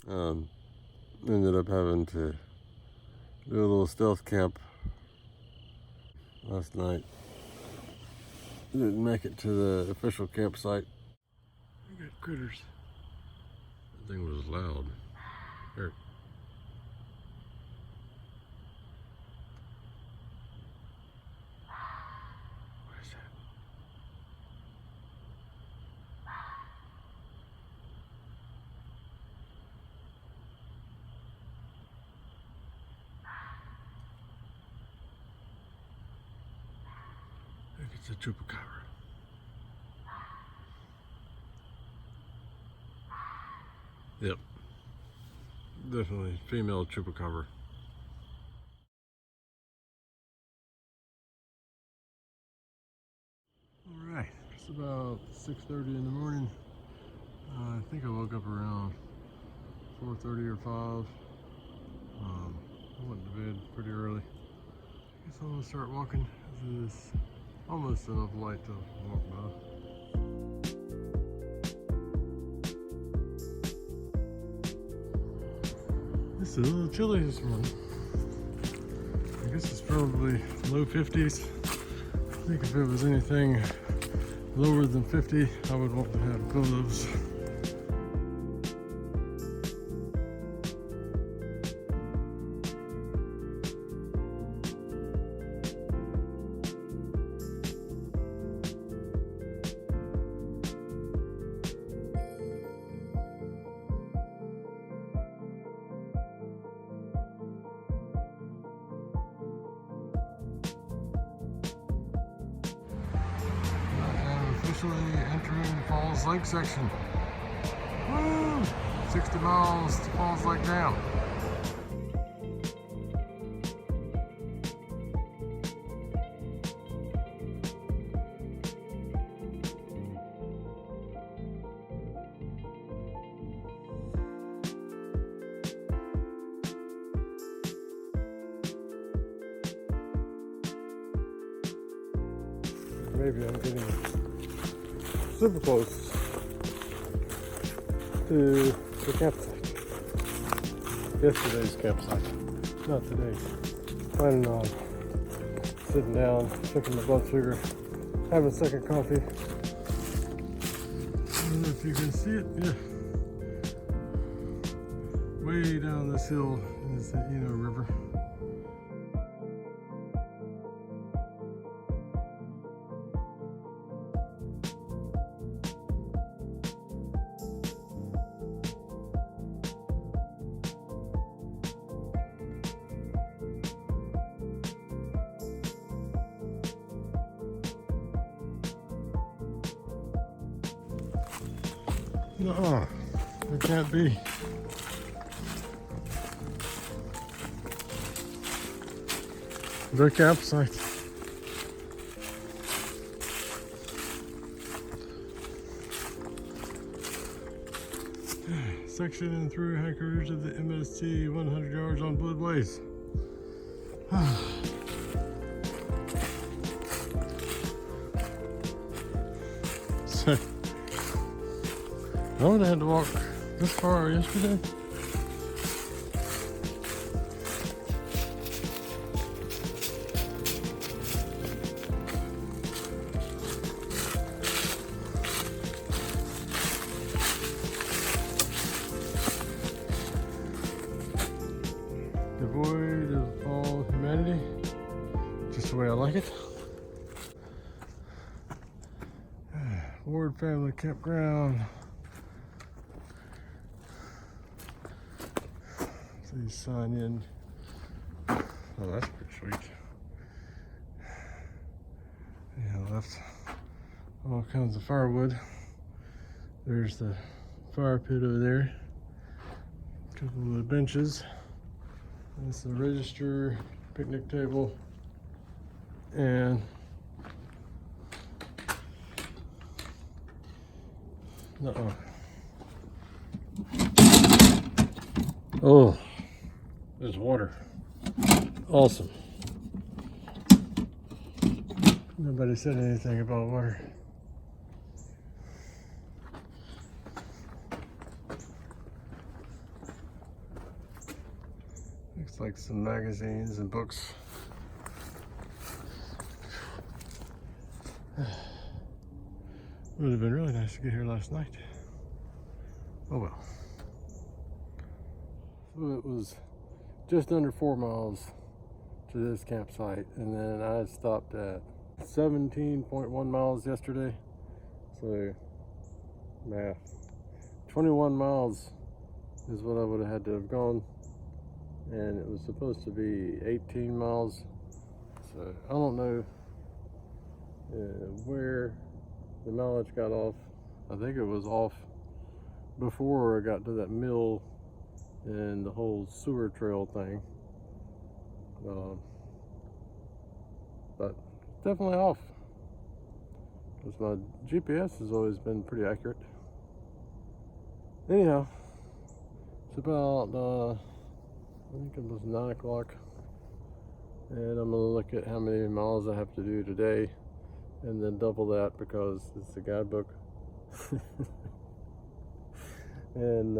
Ended up having to do a little stealth camp last night. Didn't make it to the official campsite. We got critters. That thing was loud. Here. What is that? I think it's a chupacabra. Yep. Definitely female chupacabra. Alright, it's about 6:30 in the morning. I think I woke up around 4:30 or 5. I went to bed pretty early. I guess I'm gonna start walking. This is almost enough light to walk by. It's a little chilly this morning. I guess it's probably low 50s. I think if it was anything lower than 50, I would want to have gloves. Officially entering Falls Lake section. Woo! 60 miles to Falls Lake Dam. Maybe I'm getting super close to the campsite. Yesterday's campsite, not today's. Planning on sitting down, checking my blood sugar, having a second coffee. I don't know if you can see it, yeah. Way down this hill is the Eno River. No, it can't be. The campsite. Section and through hikers of the MST 100 yards on Bloodways. So, I would have had to walk this far yesterday. Devoid of all humanity, just the way I like it. Ward Family Campground. Please sign in. Oh, that's pretty sweet. Yeah, I left all kinds of firewood. There's the fire pit over there. A couple of benches. That's the register, picnic table, and oh, there's water. Awesome. Nobody said anything about water. Looks like some magazines and books. Would have been really nice to get here last night. Oh well. So it was just under 4 miles to this campsite, and then I had stopped at 17.1 miles yesterday. So math, 21 miles is what I would have had to have gone, and it was supposed to be 18 miles. So I don't know where the mileage got off. I think it was off before I got to that mill and the whole sewer trail thing, but definitely off, because my GPS has always been pretty accurate. Anyhow, it's about I think it was 9 o'clock, and I'm gonna look at how many miles I have to do today and then double that because it's a guidebook. And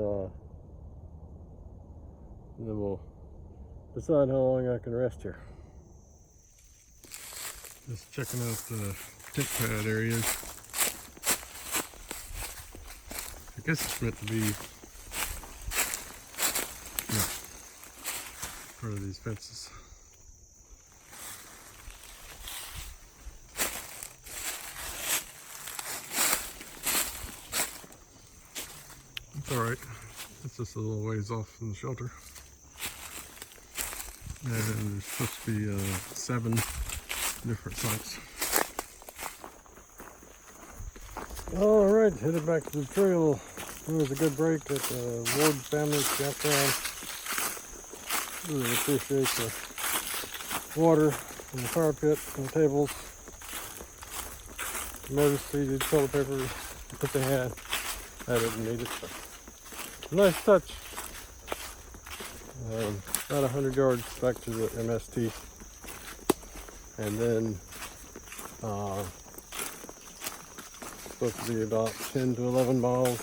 then we'll decide how long I can rest here. Just checking out the tent pad areas. I guess it's meant to be, yeah, part of these fences. It's alright. It's just a little ways off from the shelter. And there's supposed to be 7 different sites. Alright, headed back to the trail. It was a good break at the Family Campground. Really appreciate the water and the fire pit and the tables. Emergency toilet paper that they had. I didn't need it, but nice touch. About 100 yards back to the MST, and then supposed to be about 10 to 11 miles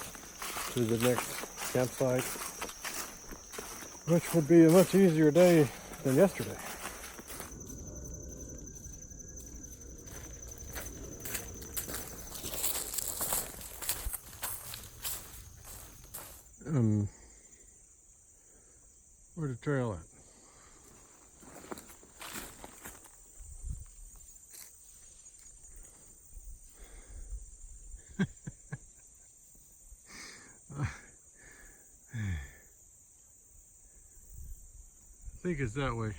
to the next campsite, which would be a much easier day than yesterday. Where's the trail at? I think it's that way.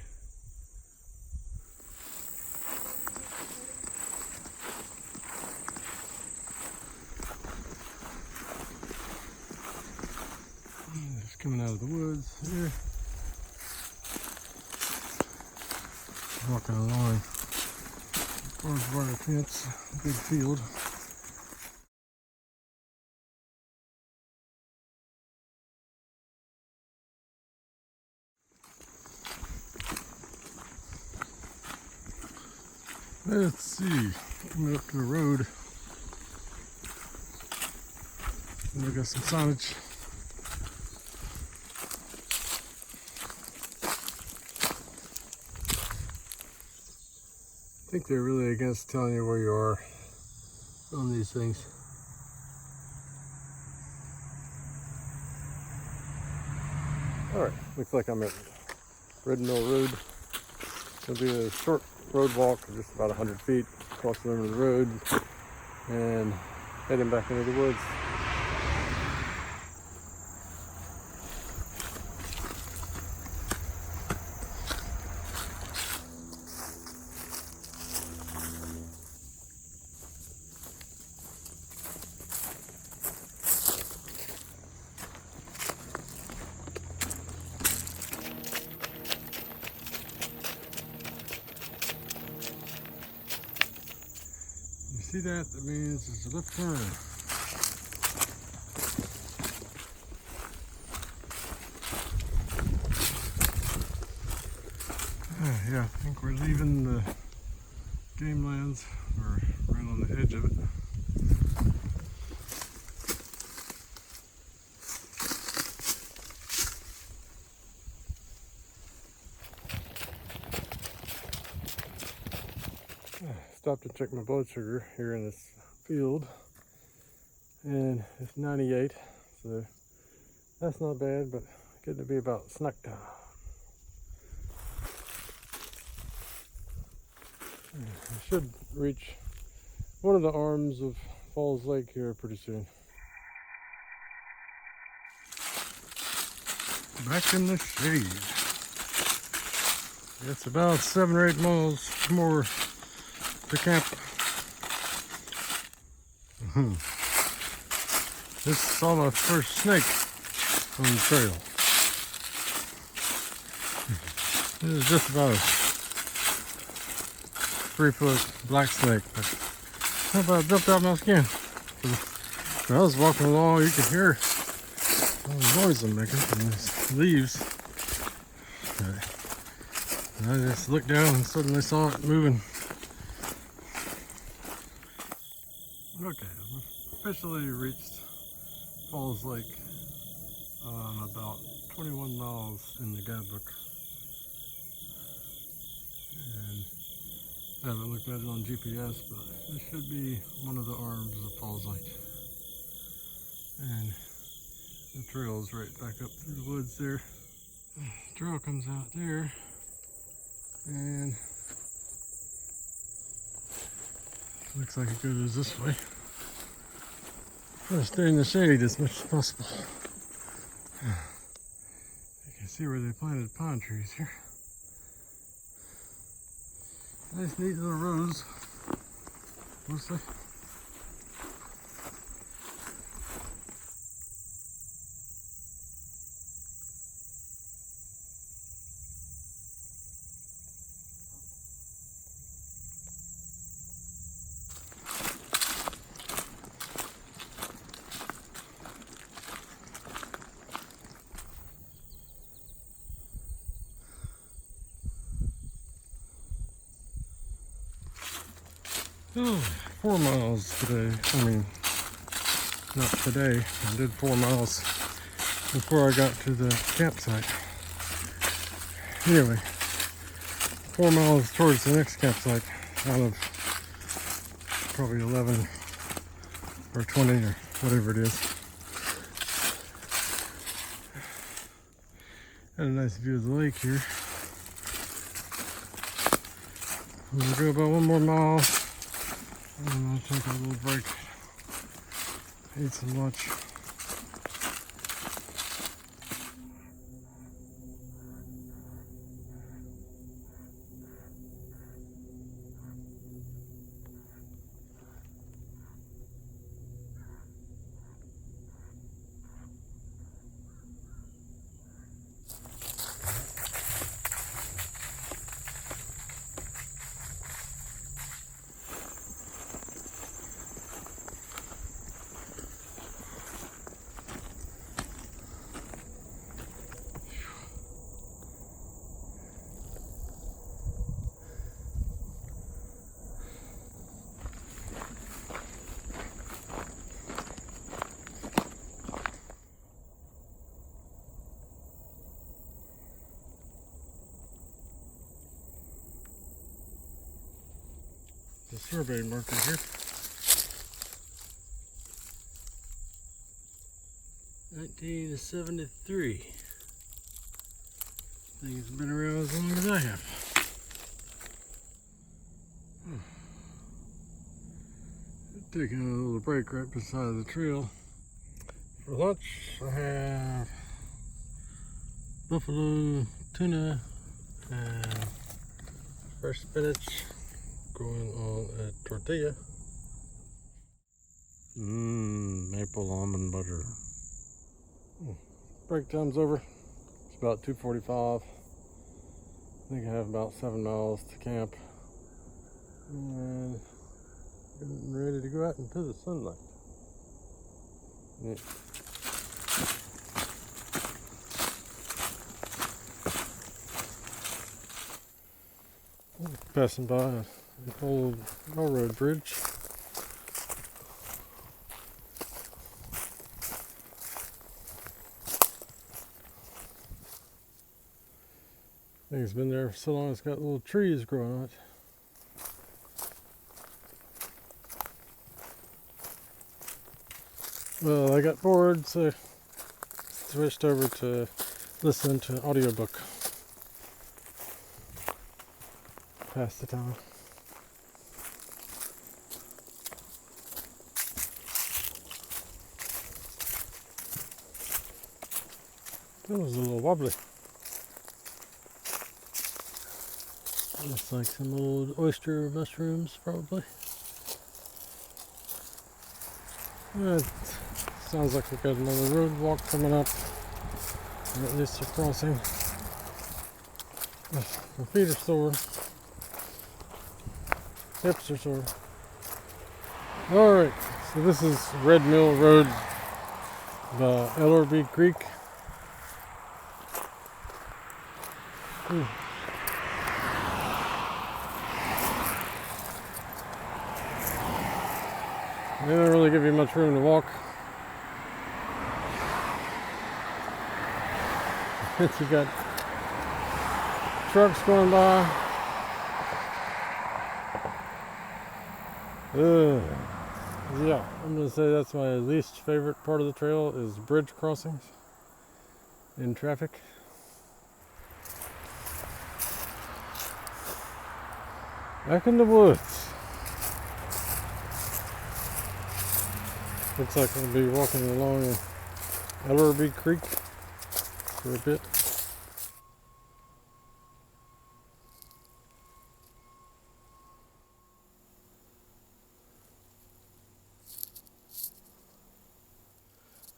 It's coming out of the woods here. Walking along barbed wire fence, big field. Let's see, coming up to the road. And we got some signage. I think they're really against telling you where you are on these things. Alright, looks like I'm at Red Mill Road. It'll be a short road walk, just about 100 feet across the end of the road and heading back into the woods. See that? That means it's a left turn. Yeah, I think we're leaving the game lands. We're right on the edge of it. stopped to check my blood sugar here in this field, and it's 98, so that's not bad, but getting to be about snack time. I should reach one of the arms of Falls Lake here pretty soon. Back in the shade. It's about 7 or 8 miles more to camp. This saw my first snake on the trail. This is just about a 3-foot black snake, but how about it jumped out my skin? When I was walking along, you could hear all the noise I'm making from these leaves. And I just looked down and suddenly saw it moving. Okay, I've officially reached Falls Lake. About 21 miles in the guidebook. And I haven't looked at it on GPS, but this should be one of the arms of Falls Lake. And the trail is right back up through the woods there. The trail comes out there, and looks like it goes this way. Try to stay in the shade as much as possible. You can see where they planted pine trees here. Nice neat little rows, mostly. Oh, 4 miles today. I mean, not today. I did 4 miles before I got to the campsite. Anyway, 4 miles towards the next campsite out of probably 11 or 20 or whatever it is. Had a nice view of the lake here. I'm gonna go about 1 more mile. And I'll take a little break, eat some lunch. The survey marker here. 1973. Thing's been around as long as I have. Taking a little break right beside the trail. For lunch, I have buffalo tuna and fresh spinach going on a tortilla. Maple almond butter. Break time's over. It's about 2:45. I think I have about 7 miles to camp. And getting ready to go out into the sunlight. Yeah. Passing by an old railroad bridge. I think it's been there for so long it's got little trees growing on it. Well, I got bored, so switched over to listen to an audiobook. Pass the time. That was a little wobbly. Looks like some old oyster mushrooms, probably. It sounds like we got another road walk coming up. Or at least a crossing. My feet are sore. Hips are sore. Alright, so this is Red Mill Road by Ellerby Creek. They don't really give you much room to walk. You got trucks going by. Yeah, I'm gonna say that's my least favorite part of the trail is bridge crossings in traffic. Back in the woods. Looks like we'll be walking along Ellerby Creek for a bit.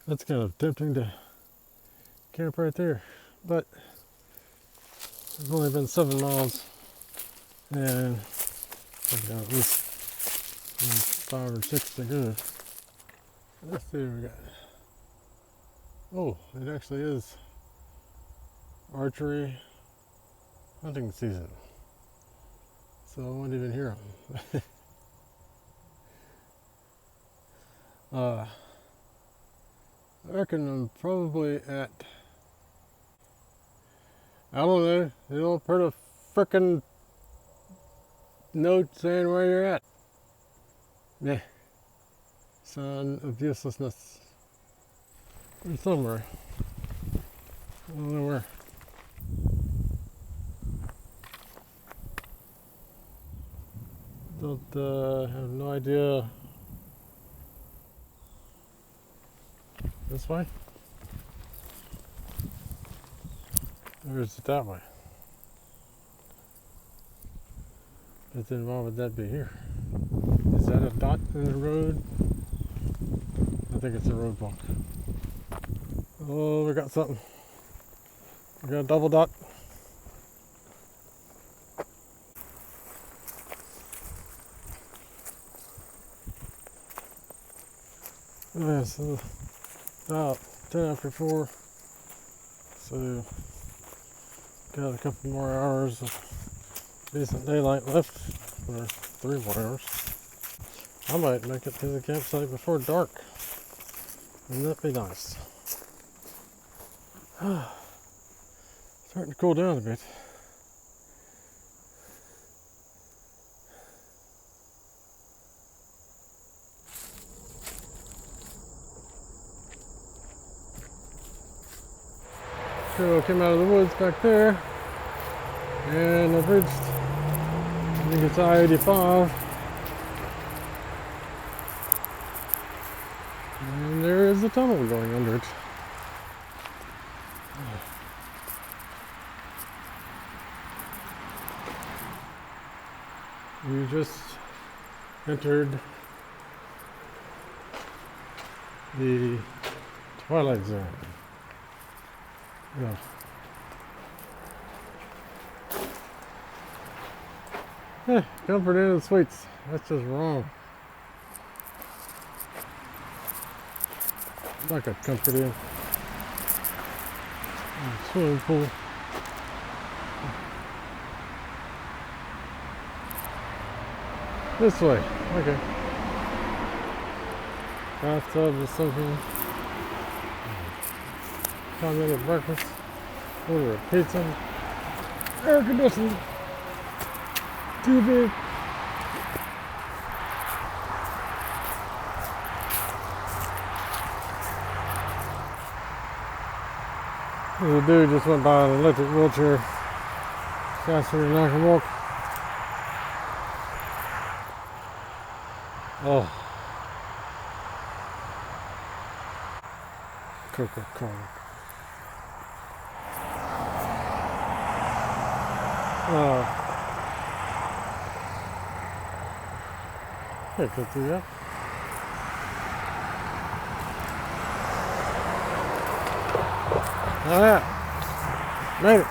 That's kind of tempting to camp right there, but it's only been 7 miles and I've got at least 5 or 6 to go. Let's see what we got. Oh, it actually is archery hunting season, so I won't even hear them. I reckon I'm probably at, I don't know, you don't put a frickin' note saying where you're at. Yeah. Sign of uselessness. Or somewhere. I don't know where. Don't have no idea. This way? Or is it that way? But then why would that be here? Is that a dot in the road? I think it's a roadblock. Oh, we got something. We got a double dot. Yeah, so about 10 after 4. So got a couple more hours of decent daylight left, or 3 more hours. I might make it to the campsite before dark. Wouldn't that be nice? Starting to cool down a bit. Trail came out of the woods back there, and I've reached, I think it's I-85, and there is a tunnel going under it. You just entered the Twilight Zone. Yeah. Comfort Inn and Suites. That's just wrong. Like a Comfort Inn. Swimming pool. This way. Okay. Bathtub or something. Continental breakfast. Order a pizza. Air conditioning. TV. The dude just went by an electric wheelchair faster than I can walk. Oh. Coca-Cola. Can't go through that. Oh yeah, made it.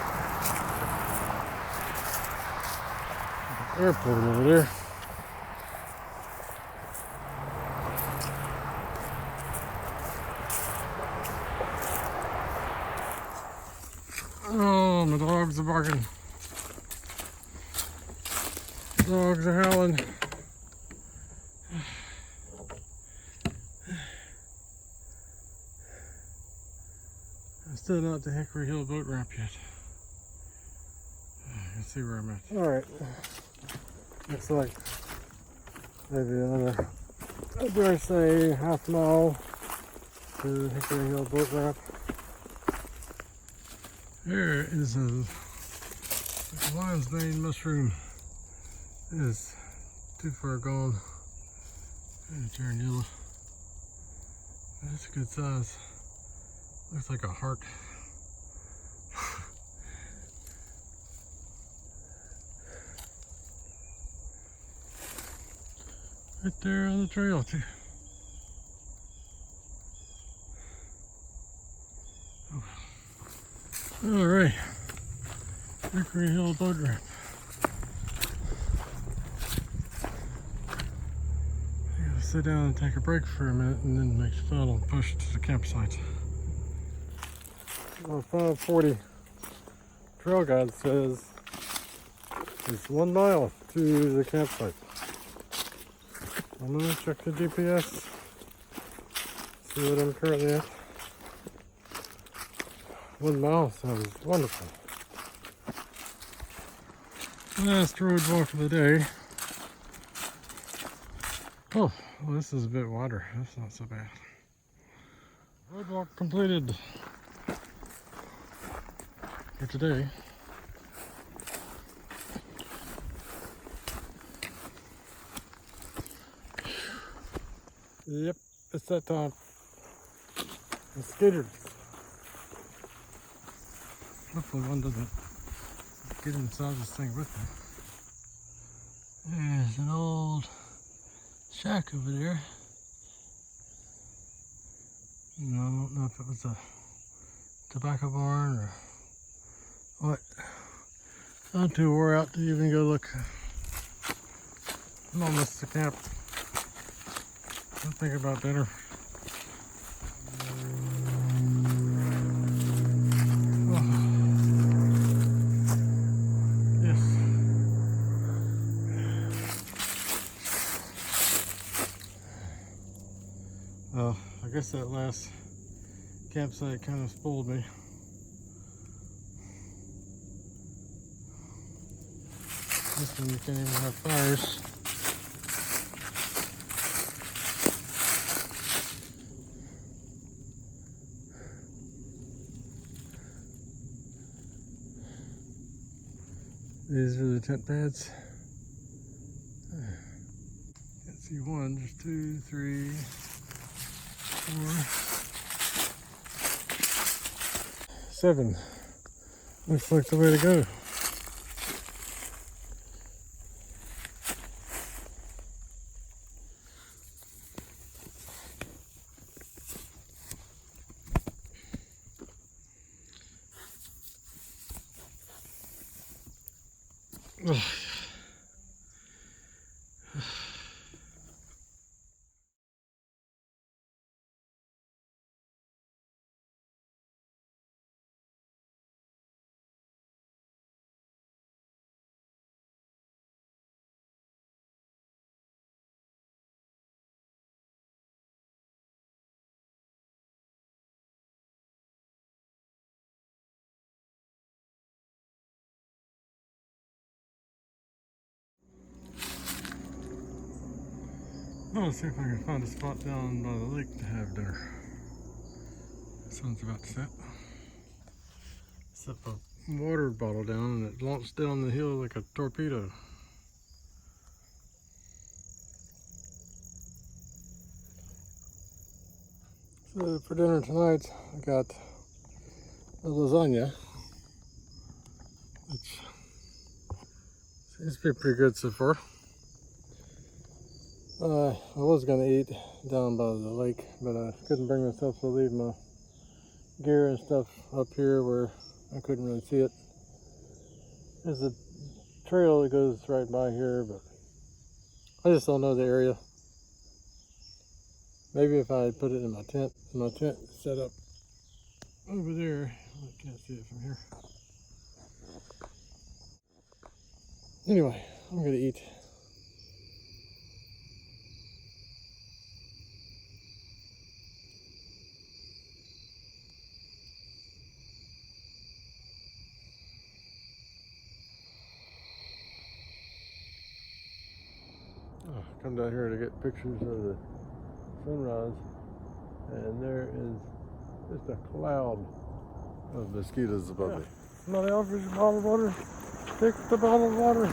Airport over there. Oh, my dogs are barking. Dogs are howling. I'm still not at the Hickory Hill boat ramp yet. Let's see where I'm at. Alright. Looks like maybe another, dare say, half mile to the Hickory Hill boat ramp. There is a lion's mane mushroom. It is too far gone. It's turn yellow. That's a good size. Looks like a heart. Right there on the trail too. All right, Hickory Hill boat ramp. I gotta sit down and take a break for a minute and then make the final push to the campsite. Well, 540 trail guide says it's 1 mile to the campsite. I'm gonna check the GPS, see what I'm currently at. 1 mile sounds wonderful. Last road walk of the day. Oh, well, this is a bit wider. That's not so bad. Road walk completed for today. Yep, it's that time. The skaters. Hopefully one doesn't get inside this thing with me. There's an old shack over there. I don't know if it was a tobacco barn or what. I'm too wore out to even go look. I'm almost to camp. I'm thinking about dinner. Well, I guess that last campsite kind of spoiled me. This one you can't even have fires. These are the tent pads. Can't see one, there's 2, 3, 4, 7. Looks like the way to go. I'll see if I can find a spot down by the lake to have dinner. The sun's about to set. set a water bottle down and it launched down the hill like a torpedo. So for dinner tonight, I got a lasagna, which seems to be pretty good so far. I was going to eat down by the lake, but I couldn't bring myself to leave my gear and stuff up here where I couldn't really see it. There's a trail that goes right by here, but I just don't know the area. Maybe if I put it in my tent set up over there. I can't see it from here. Anyway, I'm gonna eat. Oh, come down here to get pictures of the sunrise, and there is just a cloud of mosquitoes above me. Somebody offers you bottled water, take the bottled water.